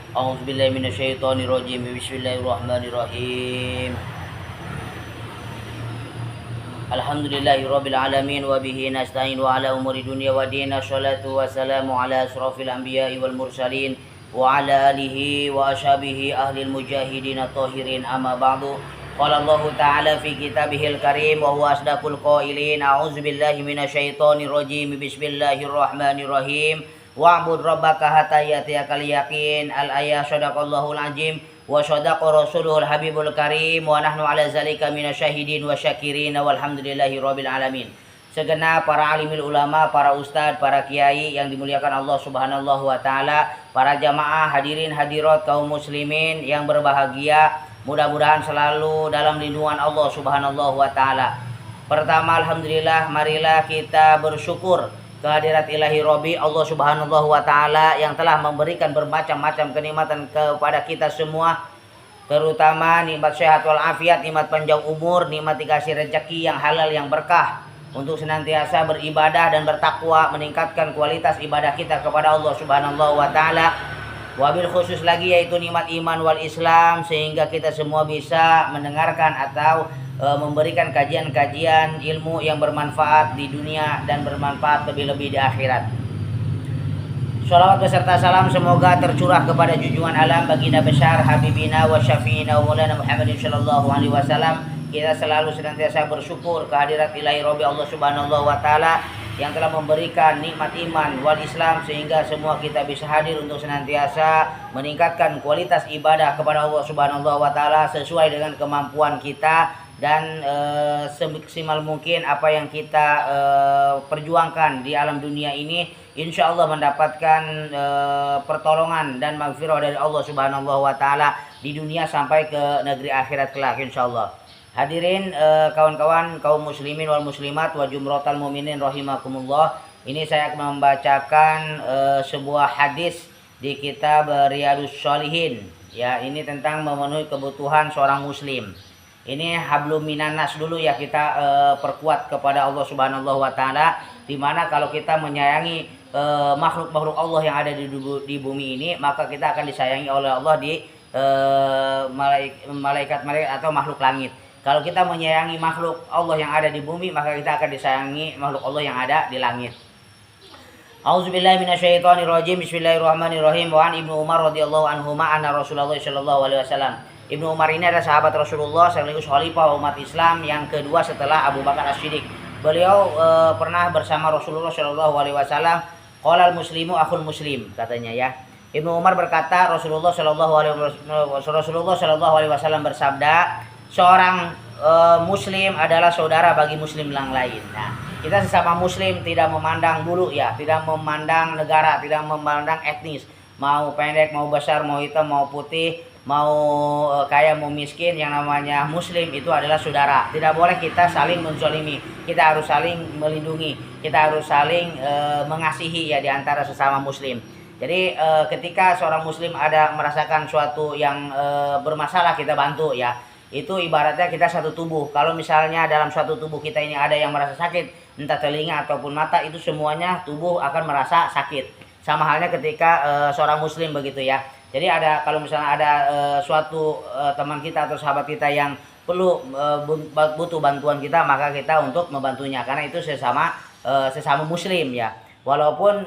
A'udzubillahi minasyaitonirrajim. Bismillahirrahmanirrahim. Alhamdulillahirabbil alamin wa bihi nasta'in wa ala umuri dunya wa din. Shalatu wassalamu ala asrofil anbiya'i wal mursalin wa ala alihi wa ashabihi ahlil mujahidin at-tahirin, amma ba'du. Qala Allah ta'ala fi kitabihil karim wa huwa asdaqul qailin. A'udzubillahi minasyaitonirrajim. Bismillahirrahmanirrahim. Wa'bud rabbaka hatta ya'tiyakal yaqin. Al-ayah. Shadaqallahul azim wa shadaqa rasuluhul habibul karim wa nahnu ala zalika minasyahidin wa syakirin walhamdulillahi rabbil alamin. Segenap para alimul ulama, para ustadz, para kiai yang dimuliakan Allah Subhanahu wa taala, para jamaah hadirin hadirat kaum muslimin yang berbahagia, mudah-mudahan selalu dalam lindungan Allah Subhanahu wa taala. Pertama, alhamdulillah, marilah kita bersyukur kehadirat ilahi Robi Allah Subhanahu wa taala yang telah memberikan bermacam-macam kenikmatan kepada kita semua, terutama nikmat sehat wal afiat, nikmat panjang umur, nikmat dikasih rezeki yang halal yang berkah untuk senantiasa beribadah dan bertakwa, meningkatkan kualitas ibadah kita kepada Allah Subhanahu wa taala. Wabil khusus lagi yaitu nikmat iman wal Islam, sehingga kita semua bisa mendengarkan atau memberikan kajian-kajian ilmu yang bermanfaat di dunia dan bermanfaat lebih-lebih di akhirat. Shalawat beserta salam semoga tercurah kepada junjungan alam baginda besar Habibina wa Syafi'ina wa Maulana Muhammadin sallallahu alaihi wasallam. Kita selalu senantiasa bersyukur kehadirat ilahi Rabbi Allah Subhanahu wa taala yang telah memberikan nikmat iman wal Islam, sehingga semua kita bisa hadir untuk senantiasa meningkatkan kualitas ibadah kepada Allah Subhanahu wa taala sesuai dengan kemampuan kita dan semaksimal mungkin apa yang kita perjuangkan di alam dunia ini, insya Allah mendapatkan pertolongan dan maghfirah dari Allah Subhanahu wa taala di dunia sampai ke negeri akhirat kelak, insya Allah. Hadirin kawan-kawan kaum muslimin wal muslimat wa jumratal mu'minin rahimakumullah. Ini saya akan membacakan sebuah hadis di kitab Riyadhus Shalihin. Ya, ini tentang memenuhi kebutuhan seorang muslim. Ini hablum minannas dulu ya, kita perkuat kepada Allah Subhanahu wa taala, di mana kalau kita menyayangi makhluk-makhluk Allah yang ada di bumi ini, maka kita akan disayangi oleh Allah di malaikat-malaikat atau makhluk langit. Kalau kita menyayangi makhluk Allah yang ada di bumi, maka kita akan disayangi makhluk Allah yang ada di langit. A'udzubillahi minasyaitonirrajim. Bismillahirrahmanirrahim. Wa an Ibnu Umar radhiyallahu anhuma anna Rasulullah sallallahu alaihi wasallam. Ibnu Umar ini adalah sahabat Rasulullah sekaligus khalifah umat Islam yang kedua setelah Abu Bakar As-Siddiq. Beliau pernah bersama Rasulullah sallallahu alaihi wasallam. Qalal muslimu akhul muslim, katanya ya. Ibnu Umar berkata, Rasulullah sallallahu alaihi wasallam bersabda, seorang muslim adalah saudara bagi muslim yang lain. Nah, kita sesama muslim tidak memandang bulu ya, tidak memandang negara, tidak memandang etnis, mau pendek, mau besar, mau hitam, mau putih, mau kaya, mau miskin, yang namanya muslim itu adalah saudara. Tidak boleh kita saling menzalimi, kita harus saling melindungi, kita harus saling mengasihi ya di antara sesama muslim. Jadi ketika seorang muslim ada merasakan suatu yang bermasalah, kita bantu ya. Itu ibaratnya kita satu tubuh. Kalau misalnya dalam suatu tubuh kita ini ada yang merasa sakit, entah telinga ataupun mata, itu semuanya tubuh akan merasa sakit. Sama halnya ketika seorang muslim begitu ya. Jadi ada, kalau misalnya ada suatu teman kita atau sahabat kita yang perlu butuh bantuan kita, maka kita untuk membantunya, karena itu sesama muslim ya. Walaupun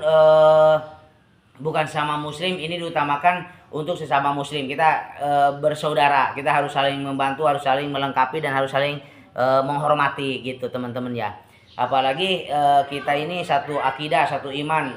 bukan sesama muslim, ini diutamakan untuk sesama muslim. Kita bersaudara, kita harus saling membantu, harus saling melengkapi, dan harus saling menghormati gitu teman-teman ya. Apalagi kita ini satu akidah, satu iman,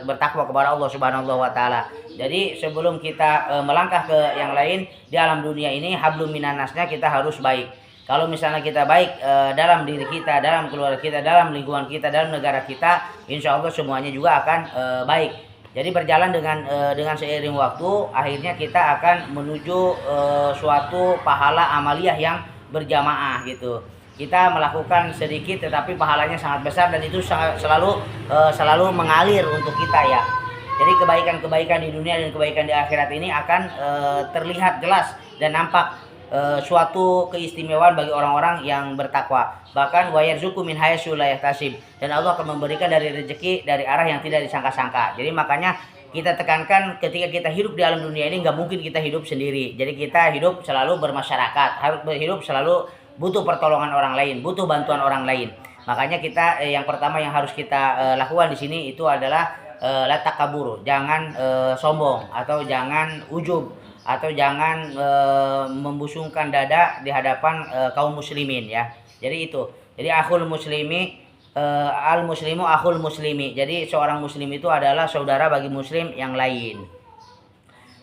bertakwa kepada Allah Subhanahu wa taala. Jadi sebelum kita melangkah ke yang lain di alam dunia ini, hablum minannasnya kita harus baik. Kalau misalnya kita baik dalam diri kita, dalam keluarga kita, dalam lingkungan kita, dalam negara kita, insya Allah semuanya juga akan baik. Jadi berjalan dengan seiring waktu, akhirnya kita akan menuju suatu pahala amaliyah yang berjamaah gitu. Kita melakukan sedikit tetapi pahalanya sangat besar, dan itu selalu mengalir untuk kita ya. Jadi kebaikan-kebaikan di dunia dan kebaikan di akhirat ini akan terlihat jelas dan nampak suatu keistimewaan bagi orang-orang yang bertakwa. Bahkan wa yarzuqu min haitsu la yahtasib, dan Allah akan memberikan dari rezeki dari arah yang tidak disangka-sangka. Jadi makanya kita tekankan ketika kita hidup di alam dunia ini nggak mungkin kita hidup sendiri. Jadi kita hidup selalu bermasyarakat, harus hidup selalu butuh pertolongan orang lain, butuh bantuan orang lain. Makanya kita yang pertama yang harus kita lakukan di sini itu adalah la takabur, jangan sombong atau jangan ujub atau jangan membusungkan dada di hadapan kaum muslimin ya. Jadi itu. Jadi akhul muslimi al muslimu akhul muslimi. Jadi seorang muslim itu adalah saudara bagi muslim yang lain.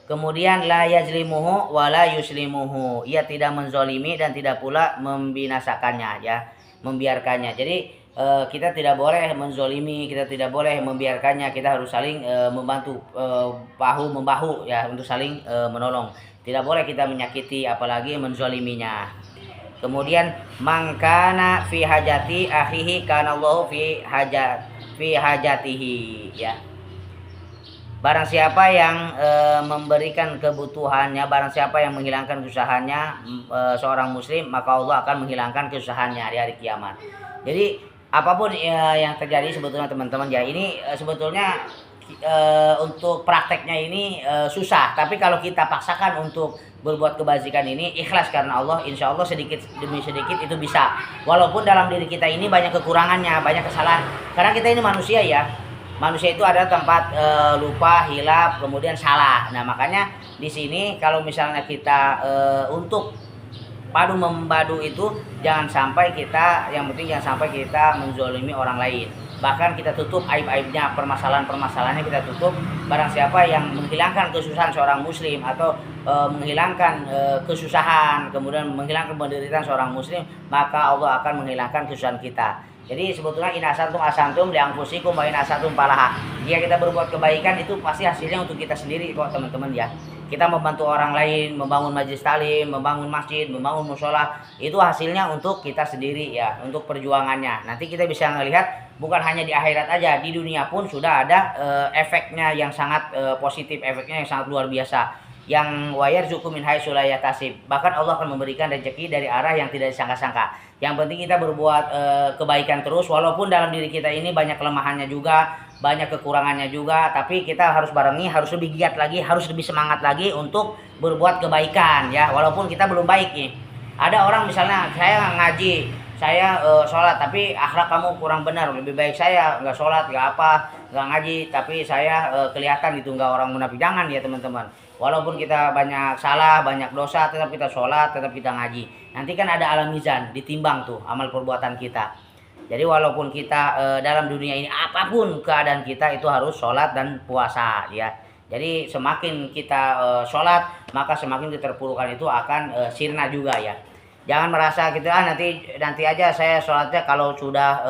Kemudian la yajlimuhu wa la yuslimuhu. Ia tidak menzolimi dan tidak pula membinasakannya ya, membiarkannya. Jadi kita tidak boleh menzolimi, kita tidak boleh membiarkannya. Kita harus saling membantu, bahu membahu ya, untuk saling menolong. Tidak boleh kita menyakiti apalagi menzoliminya. Kemudian mangkana fi hajati akhihi kana Allahu fi hajatihi ya. Barang siapa yang memberikan kebutuhannya, barang siapa yang menghilangkan kesusahannya seorang muslim, maka Allah akan menghilangkan kesusahannya di hari kiamat. Jadi apapun yang terjadi sebetulnya teman-teman ya, ini sebetulnya untuk prakteknya ini susah, tapi kalau kita paksakan untuk berbuat kebajikan ini ikhlas karena Allah, insya Allah sedikit demi sedikit itu bisa. Walaupun dalam diri kita ini banyak kekurangannya, banyak kesalahan, karena kita ini manusia ya. Manusia itu adalah tempat lupa, hilaf, kemudian salah. Nah makanya di sini kalau misalnya kita untuk padu membadu itu jangan sampai kita, yang penting jangan sampai kita menzolimi orang lain. Bahkan kita tutup aib-aibnya, permasalahan-permasalahannya kita tutup. Barang siapa yang menghilangkan kesusahan seorang muslim atau menghilangkan kesusahan, kemudian menghilangkan penderitaan seorang muslim, maka Allah akan menghilangkan kesusahan kita. Jadi sebetulnya in asantum li anfusikum wa in asatum falaha. Jika kita berbuat kebaikan itu pasti hasilnya untuk kita sendiri kok teman-teman ya. Kita membantu orang lain, membangun majelis taklim, membangun masjid, membangun mushola, itu hasilnya untuk kita sendiri ya, untuk perjuangannya. Nanti kita bisa melihat bukan hanya di akhirat aja, di dunia pun sudah ada efeknya yang sangat positif, efeknya yang sangat luar biasa. Yang wayarzuqu min haitsu la yahtasib. Bahkan Allah akan memberikan rezeki dari arah yang tidak disangka-sangka. Yang penting kita berbuat kebaikan terus, walaupun dalam diri kita ini banyak kelemahannya juga, banyak kekurangannya juga, tapi kita harus barengi, harus lebih giat lagi, harus lebih semangat lagi untuk berbuat kebaikan ya, walaupun kita belum baik nih. Ada orang misalnya saya ngaji, saya sholat tapi akhlak kamu kurang benar, lebih baik saya nggak sholat, nggak apa, nggak ngaji, tapi saya kelihatan itu nggak orang munafik. Jangan ya teman-teman. Walaupun kita banyak salah, banyak dosa, tetap kita sholat, tetap kita ngaji. Nanti kan ada alam mizan, ditimbang tuh amal perbuatan kita. Jadi walaupun kita dalam dunia ini apapun keadaan kita itu harus sholat dan puasa ya. Jadi semakin kita sholat, maka semakin keterpurukan itu akan sirna juga ya. Jangan merasa gitu nanti aja saya sholatnya kalau sudah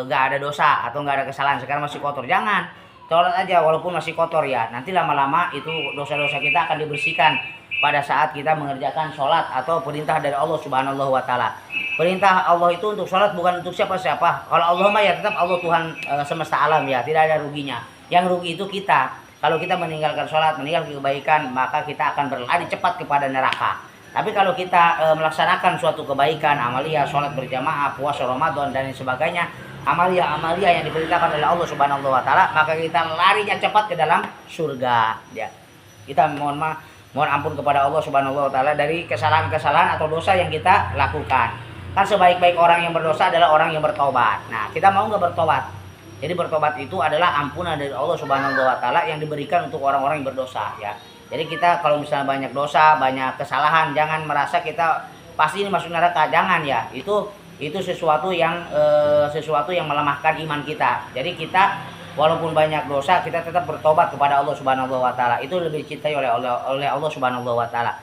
nggak ada dosa atau nggak ada kesalahan, sekarang masih kotor. Jangan. Sholat aja walaupun masih kotor ya, nanti lama-lama itu dosa-dosa kita akan dibersihkan pada saat kita mengerjakan sholat atau perintah dari Allah Subhanahu wa Ta'ala. Perintah Allah itu untuk sholat, bukan untuk siapa-siapa. Kalau Allah mah ya tetap Allah Tuhan semesta alam ya, tidak ada ruginya. Yang rugi itu kita. Kalau kita meninggalkan sholat, meninggalkan kebaikan, maka kita akan berlari cepat kepada neraka. Tapi kalau kita melaksanakan suatu kebaikan, amalia, sholat berjamaah, puasa Ramadan dan sebagainya, amalia yang diperintahkan oleh Allah Subhanahu wa Ta'ala, maka kita larinya cepat ke dalam surga ya. Kita mohon ampun kepada Allah Subhanahu wa Ta'ala dari kesalahan-kesalahan atau dosa yang kita lakukan. Kan sebaik-baik orang yang berdosa adalah orang yang bertobat. Nah, kita mau nggak bertobat? Jadi bertobat itu adalah ampunan dari Allah Subhanahu wa Ta'ala yang diberikan untuk orang-orang yang berdosa ya. Jadi kita kalau misalnya banyak dosa, banyak kesalahan, jangan merasa kita pasti ini masuk neraka, jangan ya. Itu sesuatu yang melemahkan iman kita. Jadi kita walaupun banyak dosa, kita tetap bertobat kepada Allah Subhanahu wa Ta'ala. Itu lebih dicintai oleh Allah Subhanahu wa Ta'ala.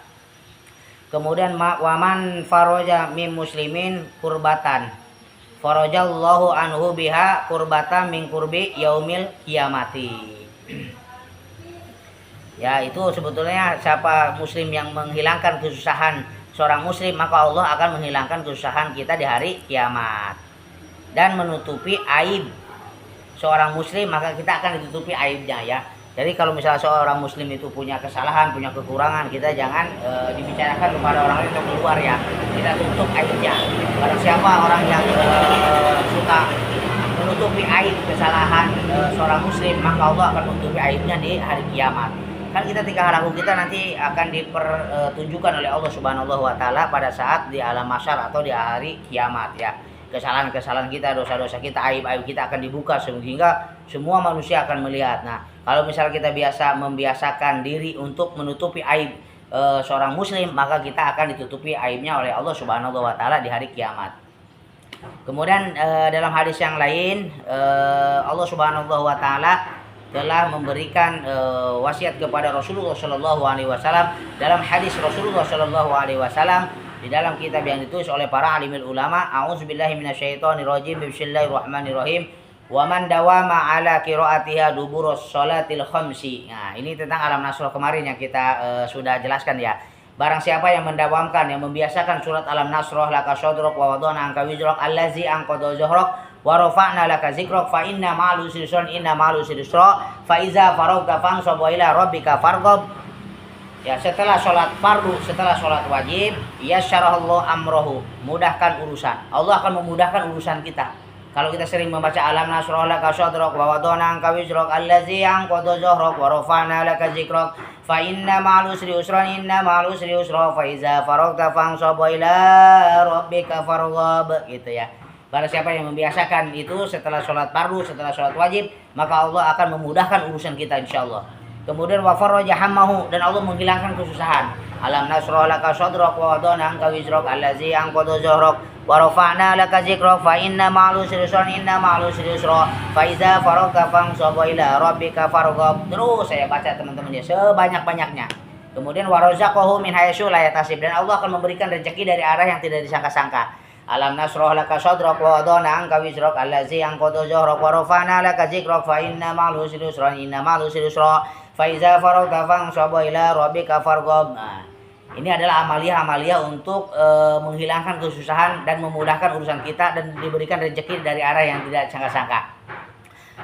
Kemudian waman faraja min muslimin kurbatan farajallahu anhu biha kurbatan min kurbi yaumil kiamati. Ya, itu sebetulnya siapa muslim yang menghilangkan kesusahan seorang muslim, maka Allah akan menghilangkan kesusahan kita di hari kiamat dan menutupi aib seorang muslim, maka kita akan ditutupi aibnya ya. Jadi kalau misalnya seorang muslim itu punya kesalahan, punya kekurangan, kita jangan dibicarakan kepada orang lain atau keluar ya. Kita tutup aibnya. Barang siapa orang yang suka menutupi aib kesalahan seorang muslim, maka Allah akan menutupi aibnya di hari kiamat. Kan kita tingkah laku kita nanti akan dipertunjukkan oleh Allah Subhanahu wa taala pada saat di alam mahsyar atau di hari kiamat ya. Kesalahan-kesalahan kita, dosa-dosa kita, aib-aib kita akan dibuka sehingga semua manusia akan melihat. Nah, kalau misalnya kita membiasakan diri untuk menutupi aib seorang muslim, maka kita akan ditutupi aibnya oleh Allah Subhanahu wa taala di hari kiamat. Kemudian dalam hadis yang lain Allah Subhanahu wa taala telah memberikan wasiat kepada Rasulullah Shallallahu alaihi wasallam dalam hadis Rasulullah Shallallahu alaihi wasallam di dalam kitab yang ditulis oleh para alimul ulama. A'udzubillahi minasyaitonirrajim. Bismillahirrahmanirrahim. Wa man dawama ala qiraatiha duburus sholatil khamsi. Nah, ini tentang alam nasrah kemarin yang kita sudah jelaskan ya. Barang siapa yang mendawamkan, yang membiasakan surat alam nasrah, laka sodrok wa wadona angka wizrok allazi angkodo zohrok wa rofa'na laka zikrok fa inna ma'al usri yusra inna ma'al usri yusra fa iza faragta fansab wa ila rabbika farghab. Ya, setelah sholat fardu, setelah sholat wajib, yasyarahallahu amrohu, mudahkan urusan. Allah akan memudahkan urusan kita. Kalau kita sering membaca alam nasrah laka sodrok wa wadona angka wizrok allazi angkodo zohrok wa rofa'na laka zikrok fa inna ma'al usri yusra inna ma'al usri yusra fa iza faragta fansab wa ila rabbika farghab, gitu ya. Barang siapa yang membiasakan itu setelah sholat fardu, setelah sholat wajib, maka Allah akan memudahkan urusan kita insyaallah. Kemudian wa farraja hammahu, dan Allah menghilangkan kesusahan. Alam nasrah laka sadrak wa wadana anka wizrak allazi anqadha zahrak wa rafa'na laka zikrak fa inna ma'al usri yusra inna ma'al usri yusra fa iza faragta fansab ila rabbika farghab. Terus saya baca teman-teman ya sebanyak-banyaknya. Kemudian wa razaqahu min haitsu la yahtasib, dan Allah akan memberikan rezeki dari arah yang tidak disangka-sangka. Alam nasrah laka sadrak wa wadana anka wizrak allazi anqadha zahrak wa rafa'na laka zikrak fa inna ma'al usri yusra inna ma'al usri yusra fa iza faragta fansab ila rabbika farghab. Nah, ini adalah amalia-amalia untuk menghilangkan kesusahan dan memudahkan urusan kita dan diberikan rezeki dari arah yang tidak sangka-sangka.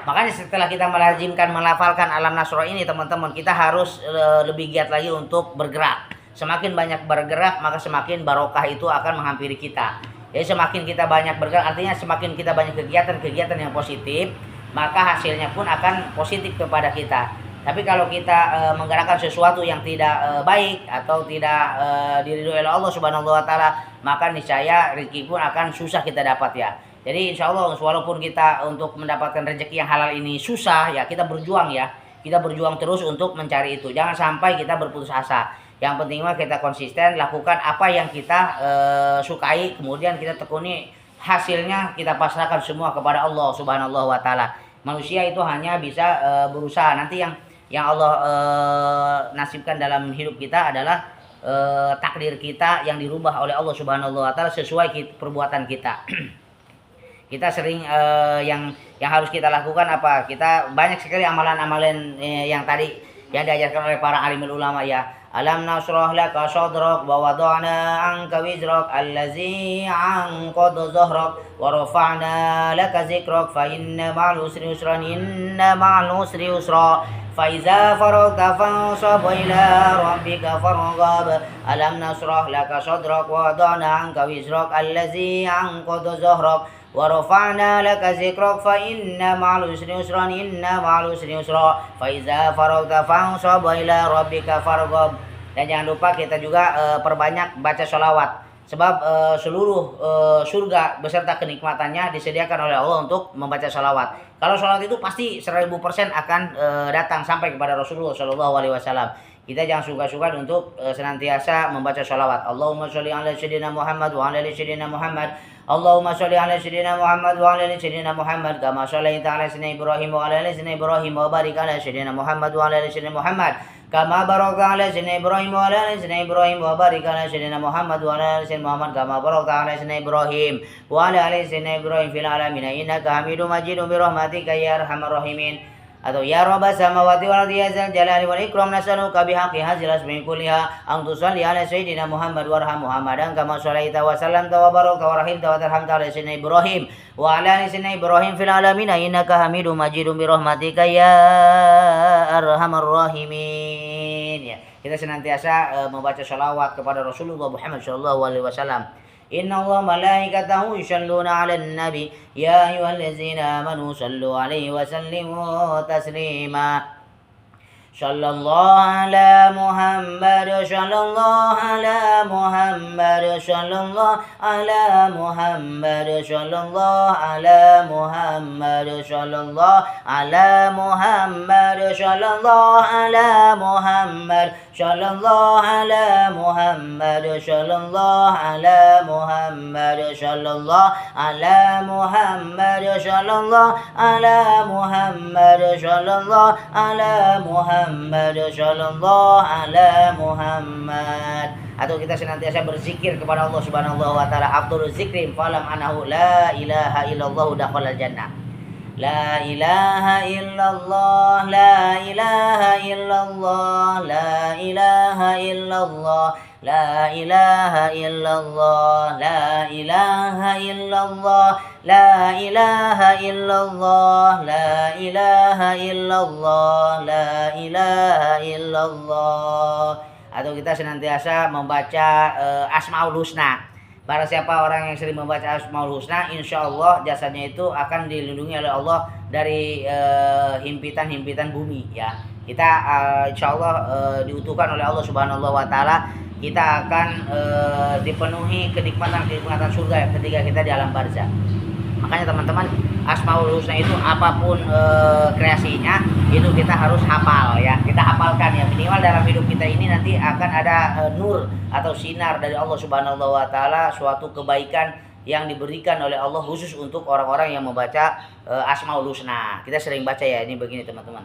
Makanya setelah kita melazimkan melafalkan alam nasrah ini teman-teman, kita harus lebih giat lagi untuk bergerak. Semakin banyak bergerak, maka semakin barokah itu akan menghampiri kita. Jadi semakin kita banyak bergerak, artinya semakin kita banyak kegiatan-kegiatan yang positif, maka hasilnya pun akan positif kepada kita. Tapi kalau kita menggerakkan sesuatu yang tidak baik atau tidak diridhoi oleh Allah Subhanahu wa taala, maka niscaya rezeki pun akan susah kita dapat ya. Jadi insya Allah walaupun kita untuk mendapatkan rezeki yang halal ini susah ya, kita berjuang ya. Kita berjuang terus untuk mencari itu. Jangan sampai kita berputus asa. Yang penting mah kita konsisten lakukan apa yang kita sukai, kemudian kita tekuni, hasilnya kita pasrahkan semua kepada Allah Subhanahu wa taala. Manusia itu hanya bisa berusaha. Nanti yang Allah nasibkan dalam hidup kita adalah takdir kita yang dirubah oleh Allah Subhanahu wa taala sesuai perbuatan kita. Kita sering yang harus kita lakukan apa? Kita banyak sekali amalan-amalan yang tadi yang diajarkan oleh para alimul ulama ya. Alam nasrah laka sadrak wa wada'na anka wizrak allazi anqadha zahrak wa rafa'na laka zikrak fa inna ma'al usri yusra inna ma'al usri yusra fa iza faragta fansab ila rabbika farghab. Alam nasrah laka sadrak wa wada'na anka wizrak allazi anqadha zahrak wa rafa'na laka zikrak fa inna ma'al usri yusra inna ma'al usri yusra fa iza faragta fansab ila rabbika farghab. Dan jangan lupa kita juga perbanyak baca sholawat, sebab seluruh surga beserta kenikmatannya disediakan oleh Allah untuk membaca sholawat. Kalau sholawat itu pasti 1000% akan datang sampai kepada Rasulullah Shallallahu alaihi wasallam. Kita jangan sungkan-sungkan untuk senantiasa membaca sholawat. Allahumma sholli ala sayyidina Muhammad wa ala ali sayyidina Muhammad. Allahumma sholli ala sayyidina Muhammad wa ala ali sayyidina Muhammad kama shallaita ala sayyidina Ibrahim wa ala ali sayyidina Ibrahim wa barik ala sayyidina Muhammad wa ala ali sayyidina Muhammad kama barakta ala sayyidina Ibrahim wa ala ali sayyidina Ibrahim wa barik ala sayyidina Muhammad wa ala ali sayyidina Muhammad kama barakta ala sayyidina Ibrahim wa ala ali sayyidina Ibrahim fil alamin innaka Hamidum Majidum bi rahmatika ya arhamar rahimin. Atau ya rabbas samawati wal ardi ya zal jalali wal ikram nas'aluka bihaqqi hadzal asmi kulliha an tusalli ala sayyidina Muhammad warham Muhammadan kama shallaita wa sallamta wa barakta wa rahimta wa tarhamta ala sayyidina Ibrahim wa ala ali sayyidina Ibrahim fil alamin innaka Hamidum Majidum bi rahmatika ya arhamar rahimin. Ya, kita senantiasa membaca sholawat kepada Rasulullah Muhammad sallallahu alaihi wasallam. Inna Allah malaikatahu yusalluna 'alan nabi ya ayyuhallazina amanu sallu 'alaihi wa sallimu taslima. Sallallahu ala Muhammad, sallallahu ala Muhammad, sallallahu ala Muhammad, sallallahu ala Muhammad, sallallahu ala Muhammad, sallallahu ala Muhammad, sallallahu ala Muhammad, sallallahu ala Muhammad, sallallahu ala Muhammad, sallallahu ala Muhammad, sallallahu ala Muhammad, sallallahu ala Muhammad. Atau kita senantiasa berzikir kepada Allah Subhanahu wa taala, afdhaluz zikri falam anahu la ilaha illallah dakhalal jannah. La ilaha illallah, la ilaha illallah, la ilaha illallah, la ilaha illallah, la ilaha illallah, la ilaha illallah, la ilaha illallah, la ilaha illallah. Atau kita senantiasa membaca Asmaul Husna. Barang siapa orang yang sering membaca Asmaul Husna, insya Allah jasanya itu akan dilindungi oleh Allah dari himpitan-himpitan bumi ya. Kita insya Allah diutuhkan oleh Allah Subhanahu wa taala, kita akan dipenuhi kenikmatan surga ketika kita di alam barzah. Makanya teman-teman, Asmaul Husna itu apapun kreasinya itu kita harus hafal ya. Kita hafalkan ya, minimal dalam hidup kita ini nanti akan ada nur atau sinar dari Allah Subhanahu wa taala, suatu kebaikan yang diberikan oleh Allah khusus untuk orang-orang yang membaca Asmaul Husna. Kita sering baca ya, ini begini teman-teman.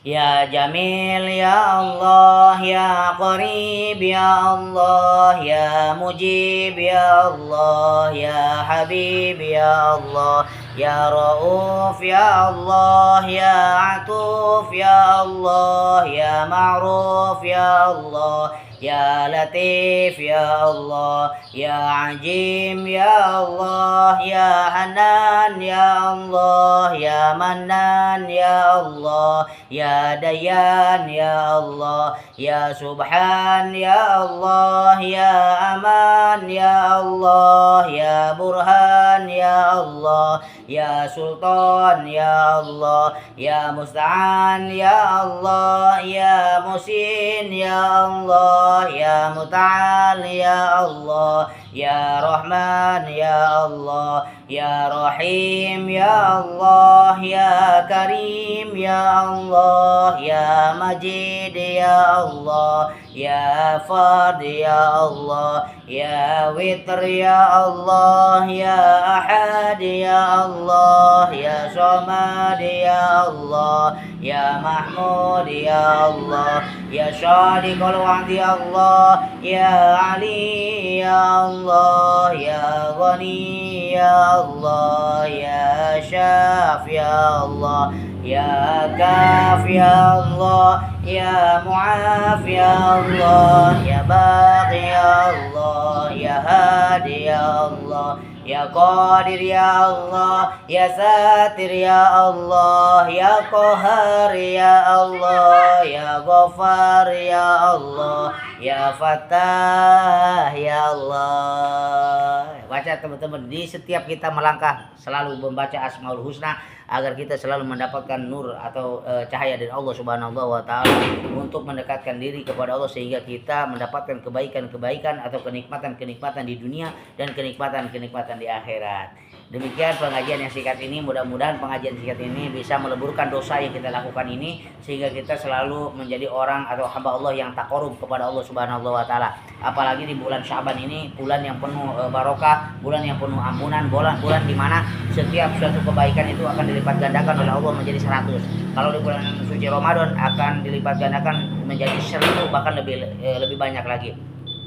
Ya Jamil ya Allah, ya Qarib ya Allah, ya Mujib ya Allah, ya Habib ya Allah, ya Rauf ya Allah, ya Atuf ya Allah, ya Ma'ruf ya Allah, ya Latif ya Allah, ya Ajim ya Allah, ya Hanan ya Allah, ya Mannan ya Allah, ya Dayan ya Allah, ya Subhan ya Allah, ya Aman ya Allah, ya Burhan ya Allah, ya Sultan ya Allah, ya Musta'an ya Allah, ya Musin ya Allah, ya Muta'al ya Allah, ya Rahman ya Allah, ya Rahim ya Allah, ya Karim ya Allah, ya Majid ya Allah, ya Fard ya Allah, ya Witr ya Allah, ya Ahad ya Allah, ya Samad ya Allah, ya Mahmud ya Allah, ya Shadiqul Wa'd ya Allah, ya Ali ya Allah, ya Ghani ya Allah, ya Syaf ya Allah, ya Kaf ya Allah, ya Mu'af ya Allah, ya Baqi ya Allah, ya Hadi ya Allah, ya Qadir ya Allah, ya Satir ya Allah, ya Qahar ya Allah, ya Ghaffar ya Allah, ya Fattah ya Allah. Baca teman-teman, di setiap kita melangkah selalu membaca Asmaul Husna agar kita selalu mendapatkan nur atau cahaya dari Allah Subhanahu wa taala untuk mendekatkan diri kepada Allah, sehingga kita mendapatkan kebaikan-kebaikan atau kenikmatan-kenikmatan di dunia dan kenikmatan-kenikmatan di akhirat. Demikian pengajian yang singkat ini, mudah-mudahan pengajian singkat ini bisa meleburkan dosa yang kita lakukan ini, sehingga kita selalu menjadi orang atau hamba Allah yang taqarrub kepada Allah Subhanahu wa taala. Apalagi di bulan Syaban ini, bulan yang penuh barokah, bulan yang penuh ampunan, bulan di mana setiap suatu kebaikan itu akan dilipat gandakan oleh Allah menjadi 100. Kalau di bulan suci Ramadan akan dilipat gandakan menjadi 1000, bahkan lebih banyak lagi.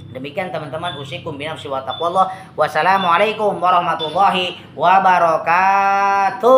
Demikian teman-teman, usikum binafsi wa taqwallah. Wassalamualaikum warahmatullahi wabarakatuh.